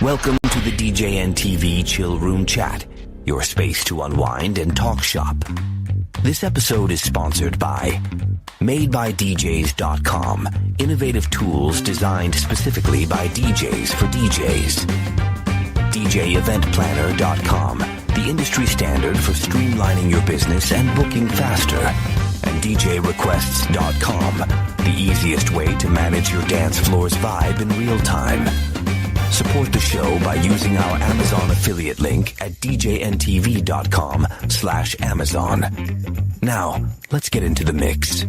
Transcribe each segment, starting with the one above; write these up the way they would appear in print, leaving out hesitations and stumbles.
Welcome to the DJN TV Chill Room Chat, your space to unwind and talk shop. This episode is sponsored by MadeByDJs.com, innovative tools designed specifically by DJs for DJs. DJEventPlanner.com, the industry standard for streamlining your business and booking faster. And DJRequests.com, the easiest way to manage your dance floor's vibe in real time. Support the show by using our Amazon affiliate link at djntv.com/Amazon. Now, let's get into the mix.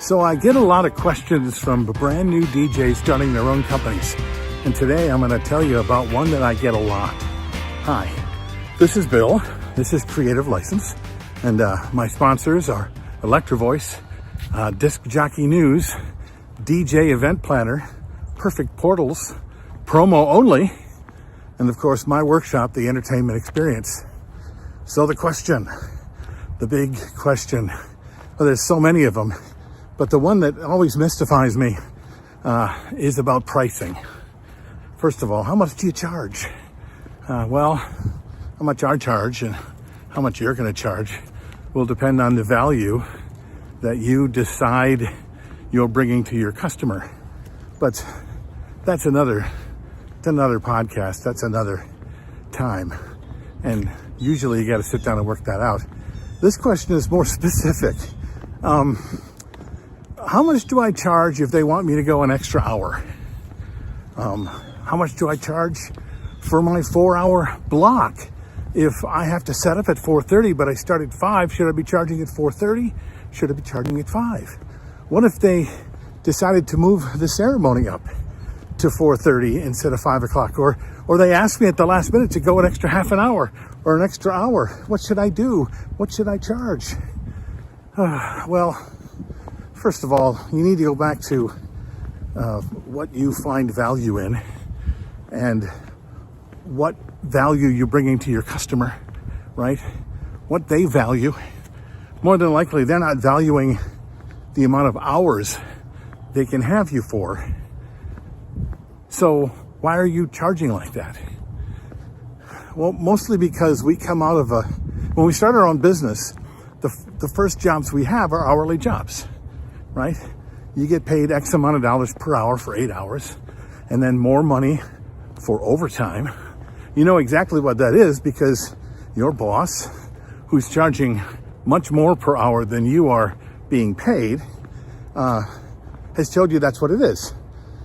So I get a lot of questions from brand new DJs starting their own companies. And today I'm going to tell you about one that I get a lot. Hi, this is Bill. This is Creative License. And my sponsors are Electro Voice, Disc Jockey News, DJ Event Planner, Perfect Portals, Promo Only, and of course my workshop, The Entertainment Experience. So the question, the big question, well, there's so many of them, but the one that always mystifies me is about pricing. First of all, how much do you charge? Well, how much I charge and how much you're going to charge will depend on the value that you decide you're bringing to your customer. But that's another podcast. That's another time. And usually you got to sit down and work that out. This question is more specific. How much do I charge if they want me to go an extra hour? How much do I charge for my 4-hour block? If I have to set up at 4:30, but I start at 5, should I be charging at 4:30? Should I be charging at 5? What if they decided to move the ceremony up to 4:30 instead of 5 o'clock? Or they asked me at the last minute to go an extra half an hour or an extra hour. What should I do? What should I charge? Well, first of all, you need to go back to what you find value in and what value you're bringing to your customer, right? What they value. More than likely, they're not valuing the amount of hours they can have you for. So why are you charging like that? Well, mostly because we come out of when we start our own business, the first jobs we have are hourly jobs, right? You get paid X amount of dollars per hour for 8 hours, and then more money for overtime. You know exactly what that is because your boss, who's charging much more per hour than you are being paid, has told you that's what it is.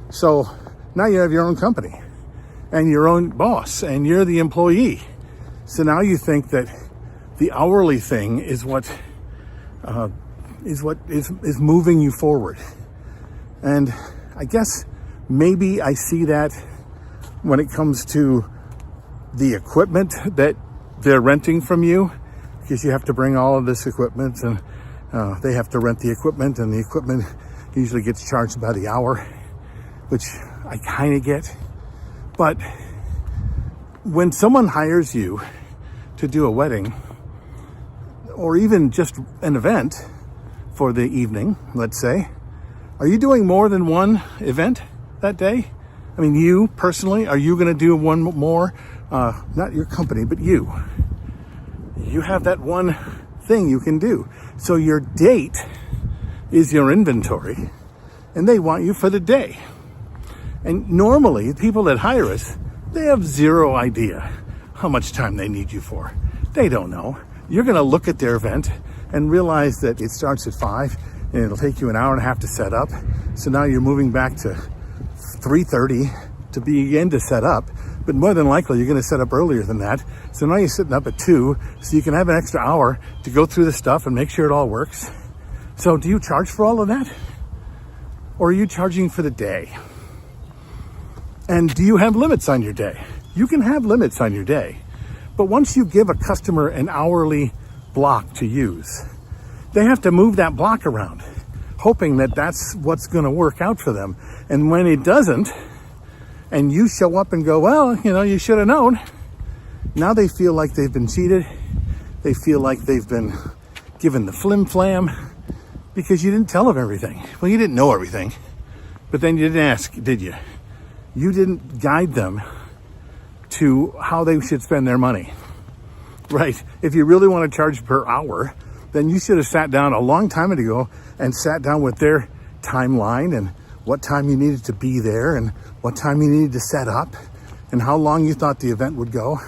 So now you have your own company and your own boss and you're the employee. So now you think that the hourly thing is what is moving you forward. And I guess maybe I see that when it comes to the equipment that they're renting from you, because you have to bring all of this equipment and they have to rent the equipment, and the equipment usually gets charged by the hour, which I kind of get. But when someone hires you to do a wedding or even just an event for the evening, let's say, are you doing more than one event that day? I mean, you personally, are you going to do one more? Not your company, but you. You have that one thing you can do. So your date is your inventory, and they want you for the day. And normally, people that hire us, they have zero idea how much time they need you for. They don't know. You're going to look at their event and realize that it starts at 5, and it'll take you an hour and a half to set up. So now you're moving back to 3:30 to begin to set up. But more than likely, you're going to set up earlier than that. So now you're sitting up at 2, so you can have an extra hour to go through the stuff and make sure it all works. So do you charge for all of that? Or are you charging for the day? And do you have limits on your day? You can have limits on your day. But once you give a customer an hourly block to use, they have to move that block around, hoping that that's what's going to work out for them. And when it doesn't, and you show up and go, well, you should have known. Now they feel like they've been cheated. They feel like they've been given the flim flam. because you didn't tell them everything. Well, you didn't know everything, but then you didn't ask, did you? You didn't guide them to how they should spend their money, right? If you really want to charge per hour, then you should have sat down a long time ago and sat down with their timeline and what time you needed to be there and what time you needed to set up and how long you thought the event would go,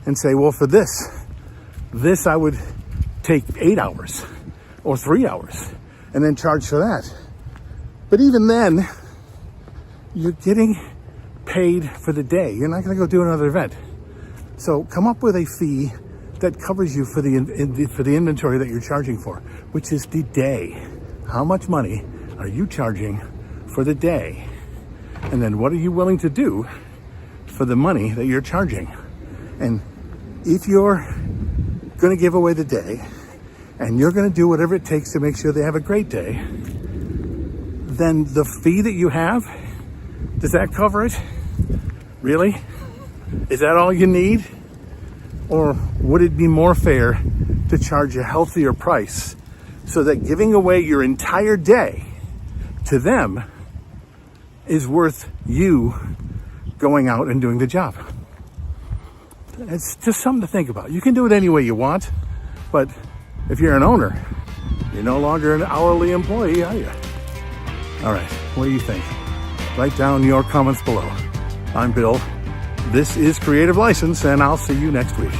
and say, well, for this I would take 8 hours or 3 hours and then charge for that. But even then, you're getting paid for the day. You're not going to go do another event. So come up with a fee that covers you for the inventory that you're charging for, which is the day. How much money are you charging for the day? And then what are you willing to do for the money that you're charging? And if you're going to give away the day and you're going to do whatever it takes to make sure they have a great day, then the fee that you have, does that cover it? Really? Is that all you need? Or would it be more fair to charge a healthier price so that giving away your entire day to them is worth you going out and doing the job? It's just something to think about. You can do it any way you want, but if you're an owner, you're no longer an hourly employee, are you? All right, what do you think? Write down your comments below. I'm Bill. This is Creative License, and I'll see you next week.